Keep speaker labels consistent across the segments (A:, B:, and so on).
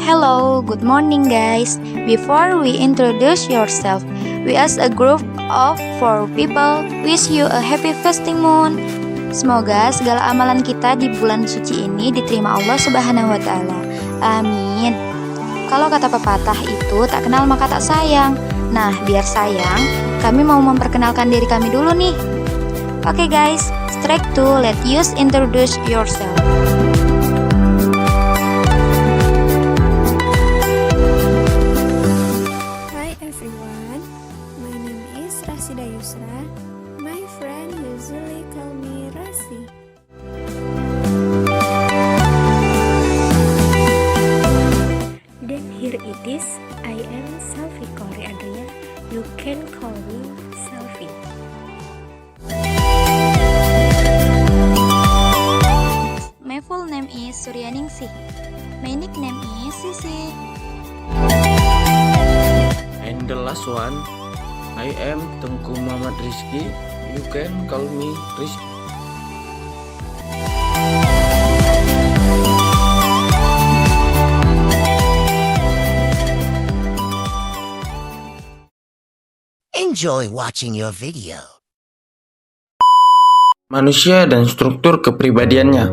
A: Hello, good morning guys. Before we introduce yourself, we as a group of 4 people wish you a happy fasting moon. Semoga segala amalan kita di bulan suci ini diterima Allah Subhanahu wa taala. Amin. Kalau kata pepatah itu tak kenal maka tak sayang. Nah, biar sayang, kami mau memperkenalkan diri kami dulu nih. Oke guys, strike to let you introduce yourself.
B: Rasida Yusra. My friend usually call me Rasi.
C: Then here it is, I am Selfie Kori Adria. You can call me Selfie.
A: My full name is Suryaningsih. My nickname is Sisi.
D: And the last one, I am Tengku Muhammad Rizky. You can call me Rizky.
E: Enjoy watching your video.
D: Manusia dan struktur kepribadiannya.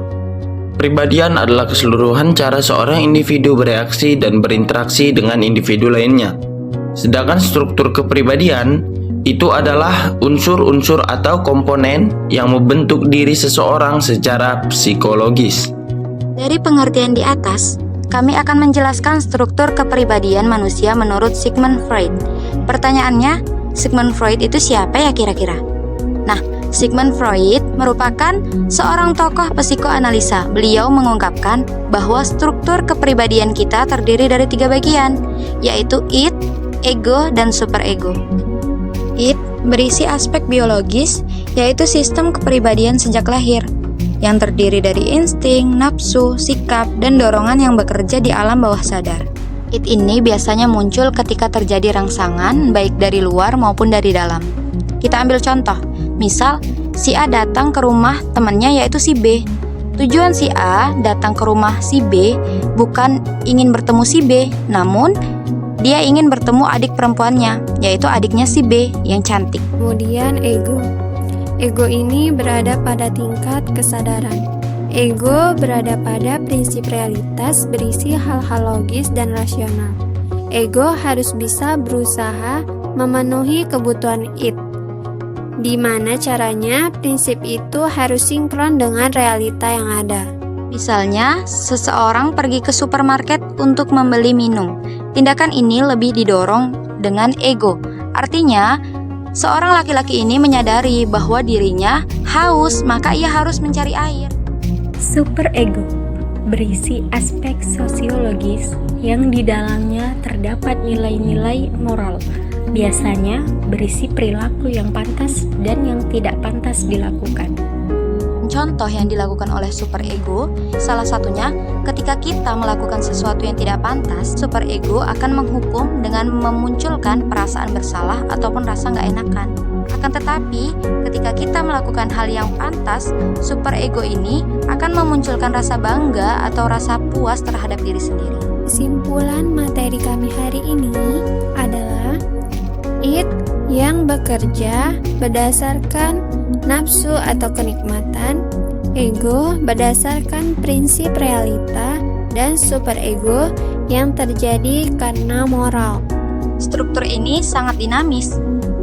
D: Kepribadian adalah keseluruhan cara seorang individu bereaksi dan berinteraksi dengan individu lainnya. Sedangkan struktur kepribadian itu adalah unsur-unsur atau komponen yang membentuk diri seseorang secara psikologis.
A: Dari pengertian di atas, kami akan menjelaskan struktur kepribadian manusia menurut Sigmund Freud. Pertanyaannya, Sigmund Freud itu siapa ya kira-kira? Nah, Sigmund Freud merupakan seorang tokoh psikoanalisa. Beliau mengungkapkan bahwa struktur kepribadian kita terdiri dari 3 bagian, yaitu id, ego, dan superego. Id berisi aspek biologis, yaitu sistem kepribadian sejak lahir, yang terdiri dari insting, nafsu, sikap, dan dorongan yang bekerja di alam bawah sadar. Id ini biasanya muncul ketika terjadi rangsangan, baik dari luar maupun dari dalam. Kita ambil contoh, misal si A datang ke rumah temannya yaitu si B. Tujuan si A datang ke rumah si B bukan ingin bertemu si B, namun dia ingin bertemu adik perempuannya, yaitu adiknya si B yang cantik.
B: Kemudian ego. Ego ini berada pada tingkat kesadaran. Ego berada pada prinsip realitas berisi hal-hal logis dan rasional. Ego harus bisa berusaha memenuhi kebutuhan id. Di mana caranya prinsip itu harus sinkron dengan realita yang ada.
A: Misalnya, seseorang pergi ke supermarket untuk membeli minum. Tindakan ini lebih didorong dengan ego. Artinya, seorang laki-laki ini menyadari bahwa dirinya haus, maka ia harus mencari air.
C: Superego berisi aspek sosiologis yang di dalamnya terdapat nilai-nilai moral. Biasanya berisi perilaku yang pantas dan yang tidak pantas dilakukan.
A: Contoh yang dilakukan oleh superego, salah satunya ketika kita melakukan sesuatu yang tidak pantas, superego akan menghukum dengan memunculkan perasaan bersalah ataupun rasa nggak enakan. Akan tetapi, ketika kita melakukan hal yang pantas, superego ini akan memunculkan rasa bangga atau rasa puas terhadap diri sendiri.
B: Kesimpulan materi kami hari ini adalah id yang bekerja berdasarkan nafsu atau kenikmatan, ego berdasarkan prinsip realita, dan superego yang terjadi karena moral.
A: Struktur ini sangat dinamis,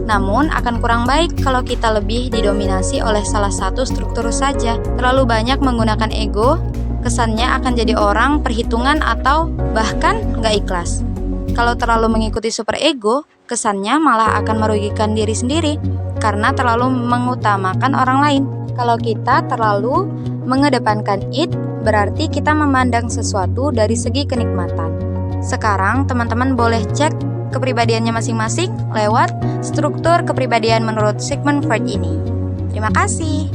A: namun akan kurang baik kalau kita lebih didominasi oleh salah satu struktur saja. Terlalu banyak menggunakan ego, kesannya akan jadi orang perhitungan atau bahkan nggak ikhlas. Kalau terlalu mengikuti superego, kesannya malah akan merugikan diri sendiri karena terlalu mengutamakan orang lain. Kalau kita terlalu mengedepankan id, berarti kita memandang sesuatu dari segi kenikmatan. Sekarang teman-teman boleh cek kepribadiannya masing-masing lewat struktur kepribadian menurut Sigmund Freud ini. Terima kasih.